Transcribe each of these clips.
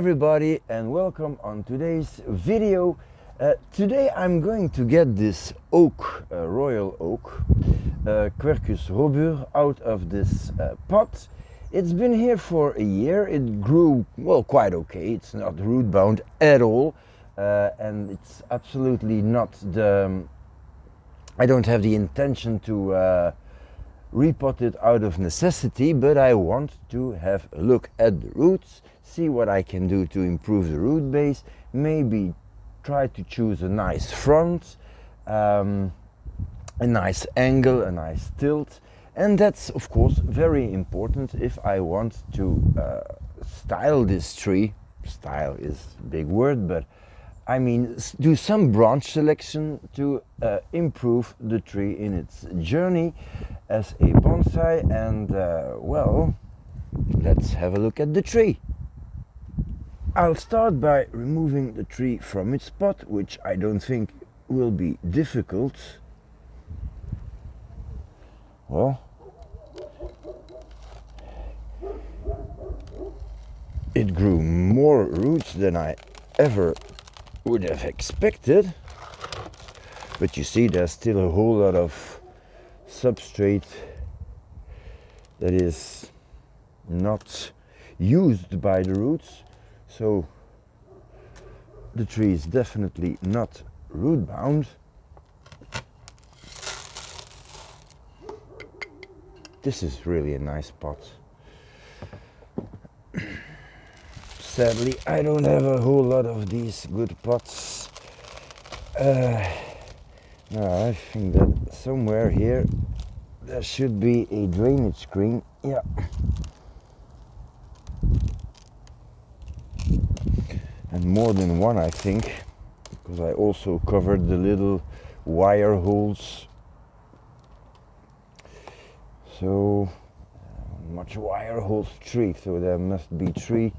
everybody and welcome on today's video. Today I'm going to get this oak, royal oak, Quercus robur, out of this pot. It's been here for a year. It grew, well, quite okay. It's not root bound at all, and it's absolutely not the... I don't have the intention to repot it out of necessity, but I want to have a look at the roots, see what I can do to improve the root base, maybe try to choose a nice front, a nice angle, a nice tilt, and that's of course very important if I want to style this tree. Style is a big word, but I mean do some branch selection to improve the tree in its journey as a bonsai. And well, let's have a look at the tree. I'll start by removing the tree from its pot, which I don't think will be difficult. Well, it grew more roots than I ever would have expected, but you see there's still a whole lot of substrate that is not used by the roots, so the tree is definitely not root bound. This is really a nice pot. Sadly, I don't have a whole lot of these good pots. No, I think that somewhere here there should be a drainage screen. Yeah. And more than one, I think, because I also covered the little wire holes. So much wire holes, 3, so there must be 3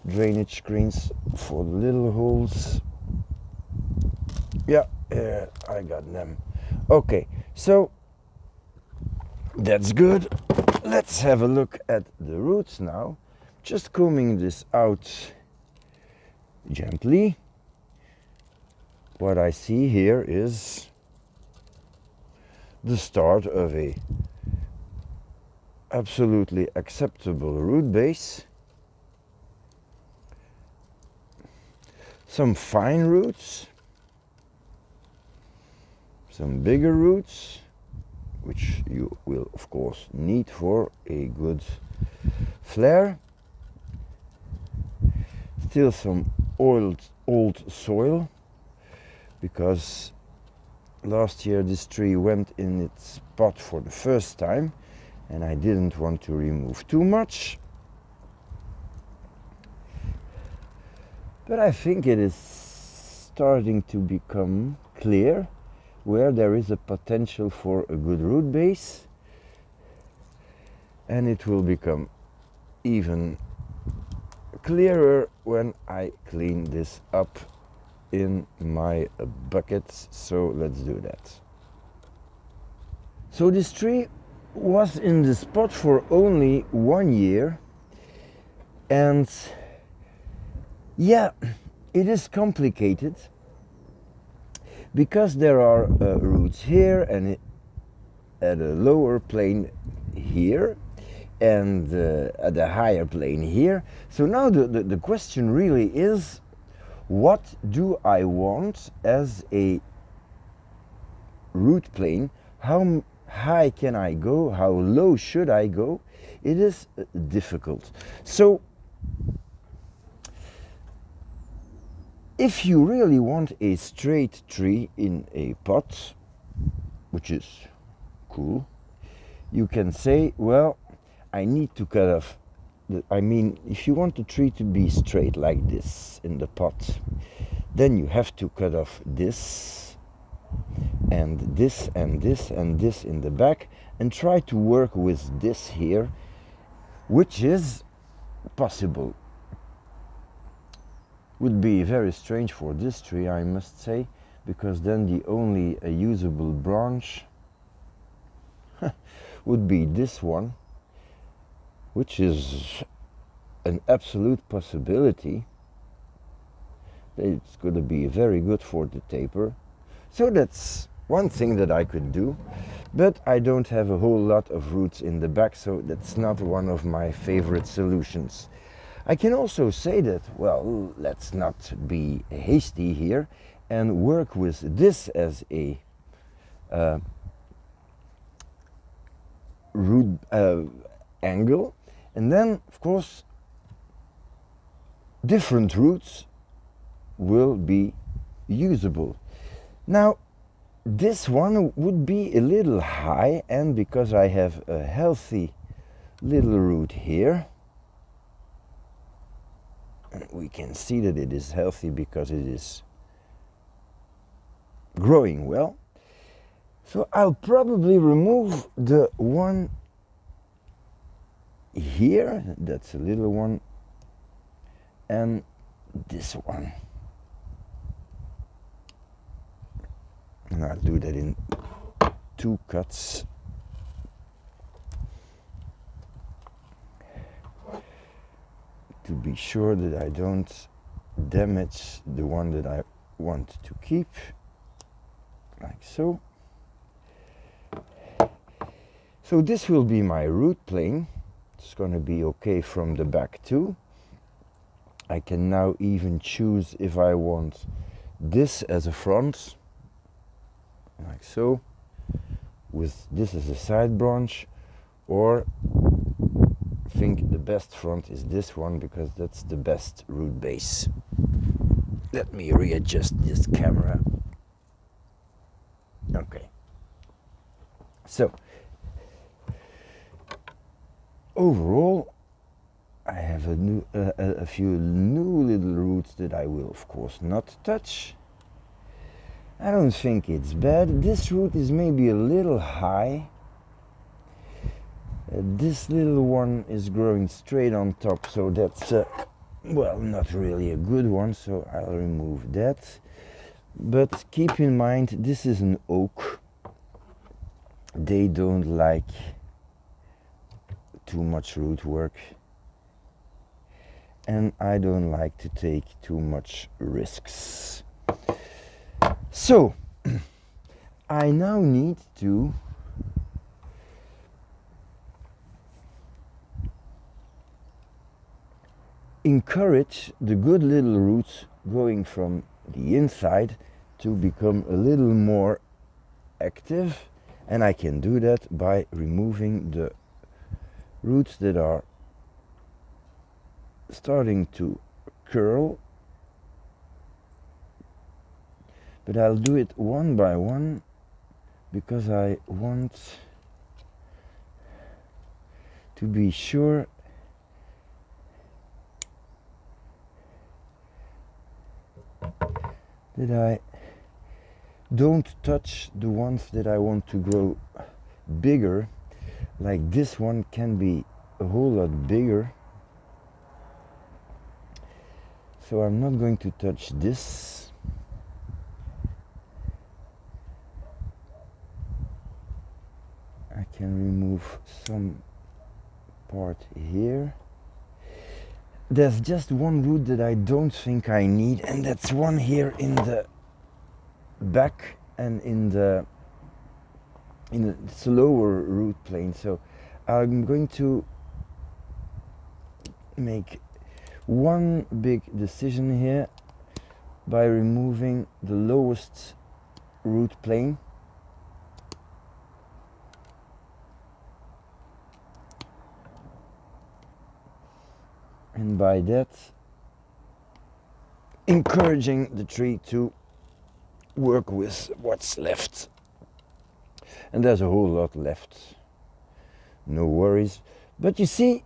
drainage screens for the little holes. Yeah, I got them. Okay, so that's good. Let's have a look at the roots now. Just combing this out gently. What I see here is the start of a absolutely acceptable root base. Some fine roots, some bigger roots, which you will of course need for a good flare. Still some old soil, because last year this tree went in its pot for the first time and I didn't want to remove too much. But I think it is starting to become clear where there is a potential for a good root base, and it will become even clearer when I clean this up in my buckets. So let's do that. So this tree was in the spot for only 1 year, and yeah, it is complicated because there are roots here and at a lower plane here and at a higher plane here. So now the question really is, what do I want as a root plane? How high can I go? How low should I go? It is difficult. So if you really want a straight tree in a pot, which is cool, you can say, well, I need to cut off. I mean, if you want the tree to be straight like this in the pot, then you have to cut off this and this and this and this in the back and try to work with this here, which is possible. Would be very strange for this tree, I must say, because then the only usable branch would be this one, which is an absolute possibility. It's going to be very good for the taper. So that's one thing that I could do, but I don't have a whole lot of roots in the back, so that's not one of my favorite solutions. I can also say that, well, let's not be hasty here and work with this as a root angle, and then of course different roots will be usable. Now this one would be a little high, and because I have a healthy little root here, and we can see that it is healthy because it is growing well. So I'll probably remove the one here, that's a little one, and this one. And I'll do that in 2 cuts. To be sure that I don't damage the one that I want to keep, like so. So this will be my root plane. It's going to be okay from the back too. I can now even choose if I want this as a front, like so, with this as a side branch, or I think the best front is this one because that's the best root base. Let me readjust this camera. Okay. So overall, I have a few new little roots that I will of course not touch. I don't think it's bad. This root is maybe a little high. This little one is growing straight on top, so that's well, not really a good one, so I'll remove that. But keep in mind, this is an oak. They don't like too much root work, and I don't like to take too much risks. So I now need to encourage the good little roots going from the inside to become a little more active, and I can do that by removing the roots that are starting to curl, but I'll do it one by one because I want to be sure that I don't touch the ones that I want to grow bigger. Like this one can be a whole lot bigger, so I'm not going to touch this. I can remove some part here. There's just one root that I don't think I need, and that's one here in the back and in the lower root plane. So I'm going to make one big decision here by removing the lowest root plane. And by that, encouraging the tree to work with what's left. And there's a whole lot left, no worries. But you see,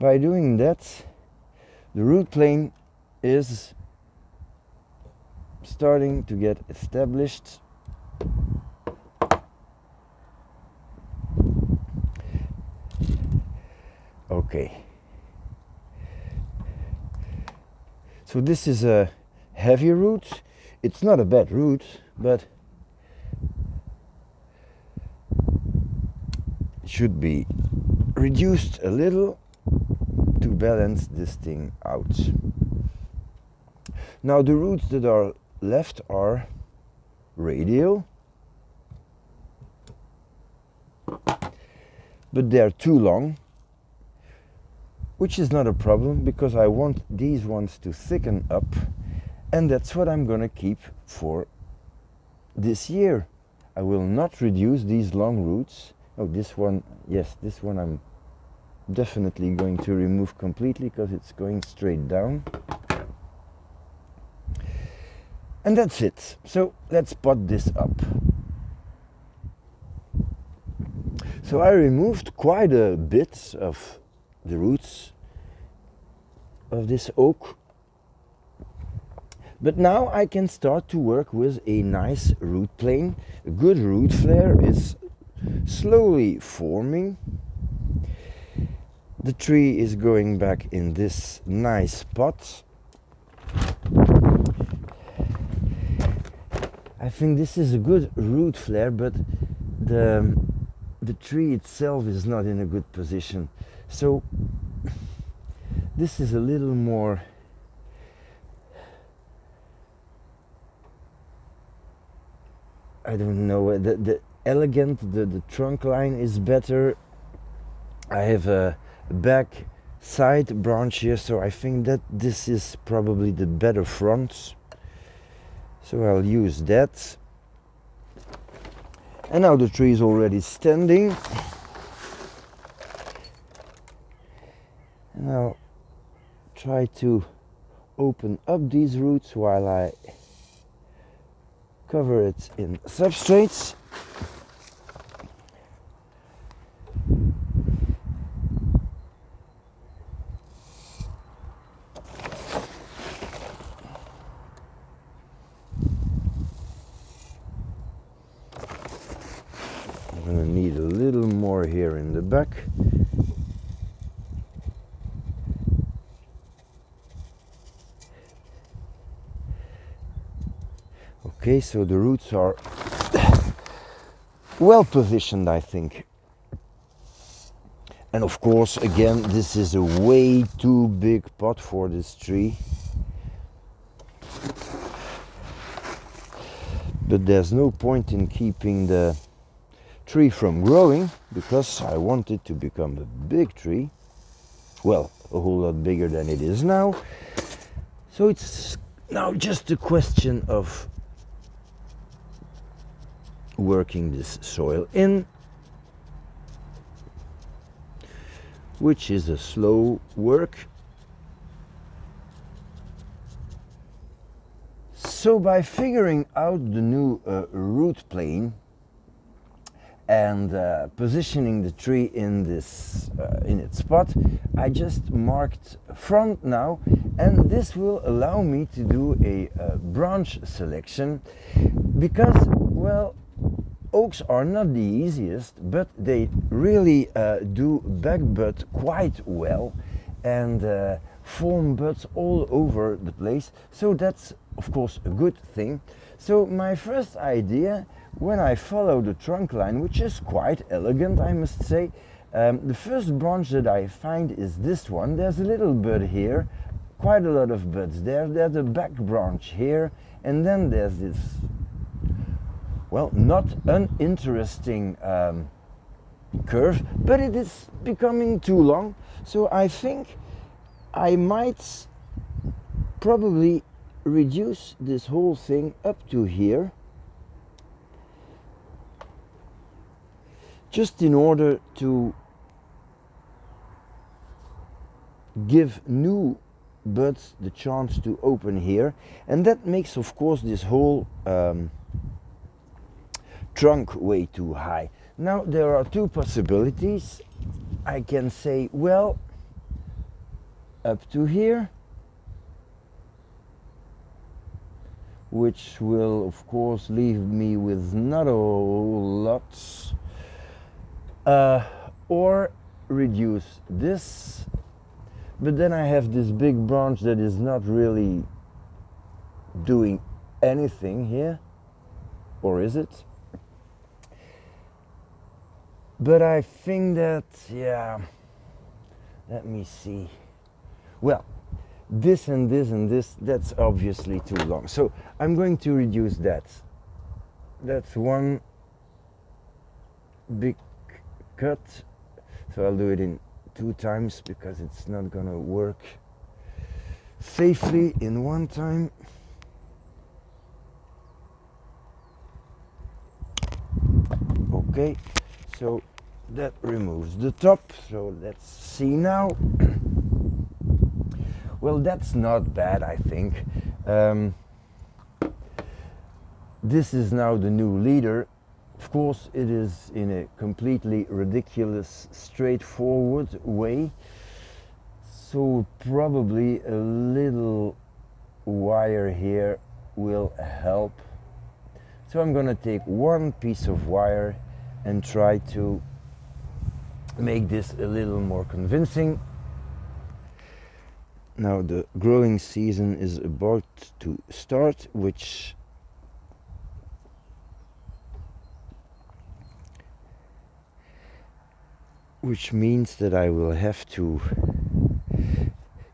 by doing that, the root plane is starting to get established. Okay. So this is a heavy root. It's not a bad root, but it should be reduced a little to balance this thing out. Now the roots that are left are radial, but they're too long, which is not a problem because I want these ones to thicken up, and that's what I'm gonna keep for this year. I will not reduce these long roots. Oh, this one, yes, this one I'm definitely going to remove completely because it's going straight down. And that's it. So let's pot this up. So I removed quite a bit of the roots of this oak. But now I can start to work with a nice root plane. A good root flare is slowly forming. The tree is going back in this nice pot. I think this is a good root flare, but the tree itself is not in a good position. So this is a little more I don't know, the elegant, the trunk line is better. I have a back side branch here, so I think that this is probably the better front. So I'll use that. And now the tree is already standing. And I'll try to open up these roots while I cover it in substrates. I'm going to need a little more here in the back. Okay, so the roots are well positioned, I think. And of course, again, this is a way too big pot for this tree. But there's no point in keeping the tree from growing because I want it to become a big tree. Well, a whole lot bigger than it is now. So it's now just a question of working this soil in, which is a slow work. So by figuring out the new root plane and positioning the tree in this in its spot, I just marked front now, and this will allow me to do a branch selection because, well, oaks are not the easiest, but they really do back bud quite well and form buds all over the place. So that's of course a good thing. So my first idea, when I follow the trunk line, which is quite elegant, I must say, the first branch that I find is this one. There's a little bud here, quite a lot of buds there. There's a back branch here, and then there's this, well, not uninteresting curve, but it is becoming too long. So I think I might probably reduce this whole thing up to here, just in order to give new buds the chance to open here. And that makes, of course, this whole trunk way too high. Now there are two possibilities. I can say, well, up to here, which will of course leave me with not a whole lot, or reduce this, but then I have this big branch that is not really doing anything here, or is it? But I think that, yeah, let me see. Well, this and this and this, that's obviously too long. So I'm going to reduce that. That's one big cut. So I'll do it in 2 times because it's not gonna work safely in 1 time. Okay, so that removes the top. So let's see now. Well, that's not bad, I think. This is now the new leader. Of course, it is in a completely ridiculous, straightforward way. So probably a little wire here will help. So I'm gonna take 1 piece of wire and try to make this a little more convincing. Now the growing season is about to start, which means that I will have to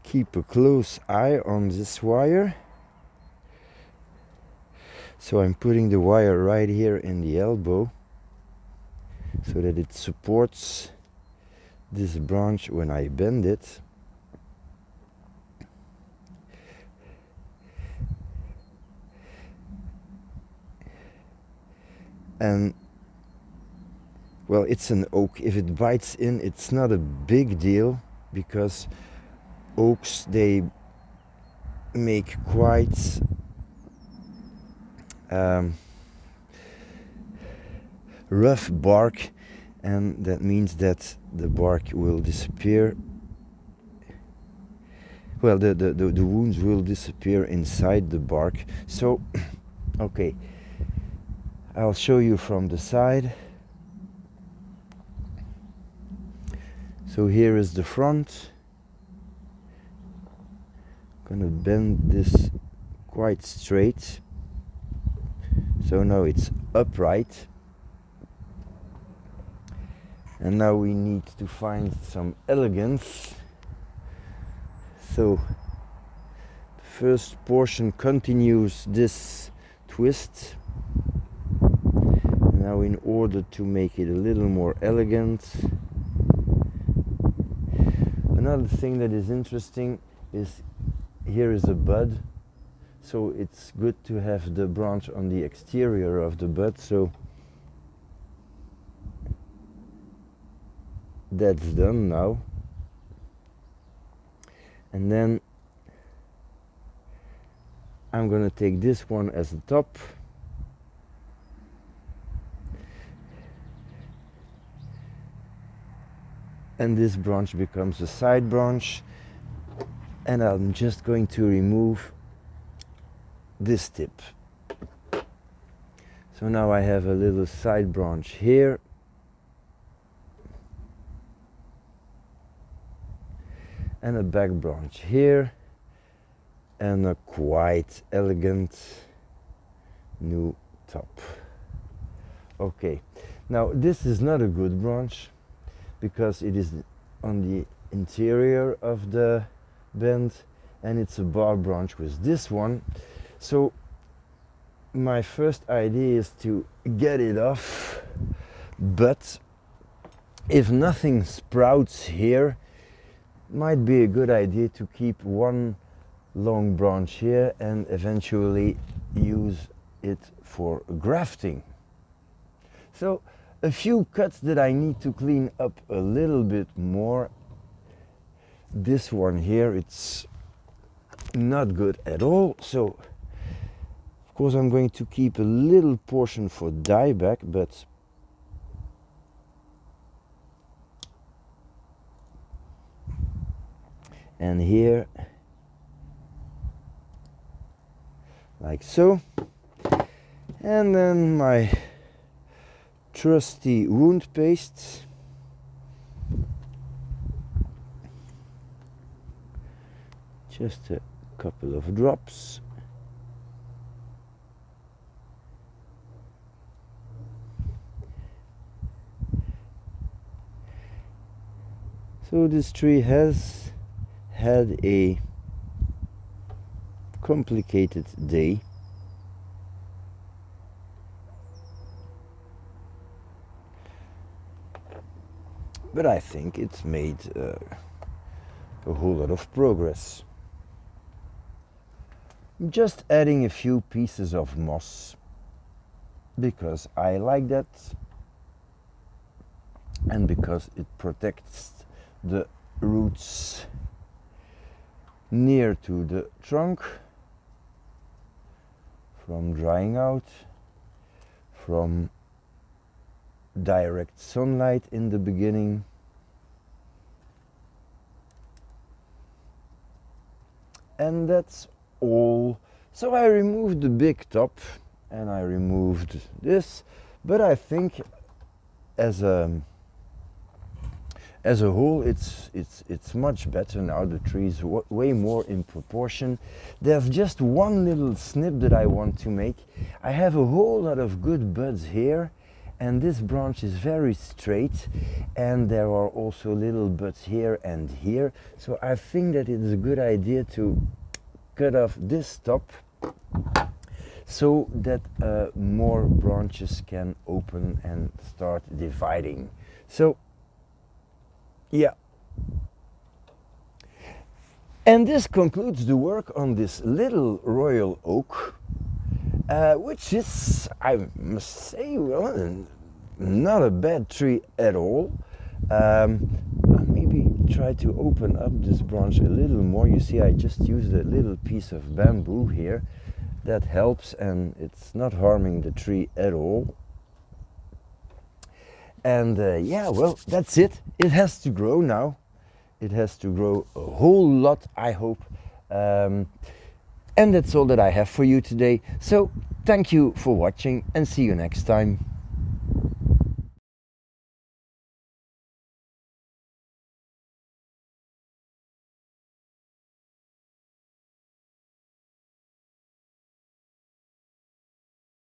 keep a close eye on this wire. So I'm putting the wire right here in the elbow so that it supports this branch when I bend it. And well, it's an oak. If it bites in, it's not a big deal because oaks, they make quite rough bark, and that means that the bark will disappear. Well, the wounds will disappear inside the bark. So okay, I'll show you from the side. So here is the front. I'm gonna bend this quite straight. So now it's upright. And now we need to find some elegance. So the first portion continues this twist. Now in order to make it a little more elegant, another thing that is interesting is here is a bud. So it's good to have the branch on the exterior of the bud. So that's done now. And then I'm gonna take this one as the top. And this branch becomes a side branch. And I'm just going to remove this tip. So now I have a little side branch here. And a back branch here. And a quite elegant new top. Okay, now this is not a good branch because it is on the interior of the bend and it's a bar branch with this one. So my first idea is to get it off, but if nothing sprouts here, might be a good idea to keep one long branch here and eventually use it for grafting. So a few cuts that I need to clean up a little bit more. This one here, it's not good at all. So of course I'm going to keep a little portion for dieback, but and here like so, and then my trusty wound paste. Just a couple of drops. So this tree has had a complicated day. But I think it's made a whole lot of progress. Just adding a few pieces of moss because I like that and because it protects the roots near to the trunk from drying out, from direct sunlight in the beginning. And that's all. So I removed the big top and I removed this, but I think as a whole it's much better now. The tree is way more in proportion. There's just one little snip that I want to make. I have a whole lot of good buds here, and this branch is very straight, and there are also little buds here and here. So I think that it's a good idea to cut off this top so that more branches can open and start dividing. So yeah. And this concludes the work on this little royal oak, which is, I must say, well, not a bad tree at all. Maybe try to open up this branch a little more. You see, I just used a little piece of bamboo here. That helps, and it's not harming the tree at all. And yeah, well, that's it. It has to grow now. It has to grow a whole lot, I hope. And that's all that I have for you today. So thank you for watching and see you next time.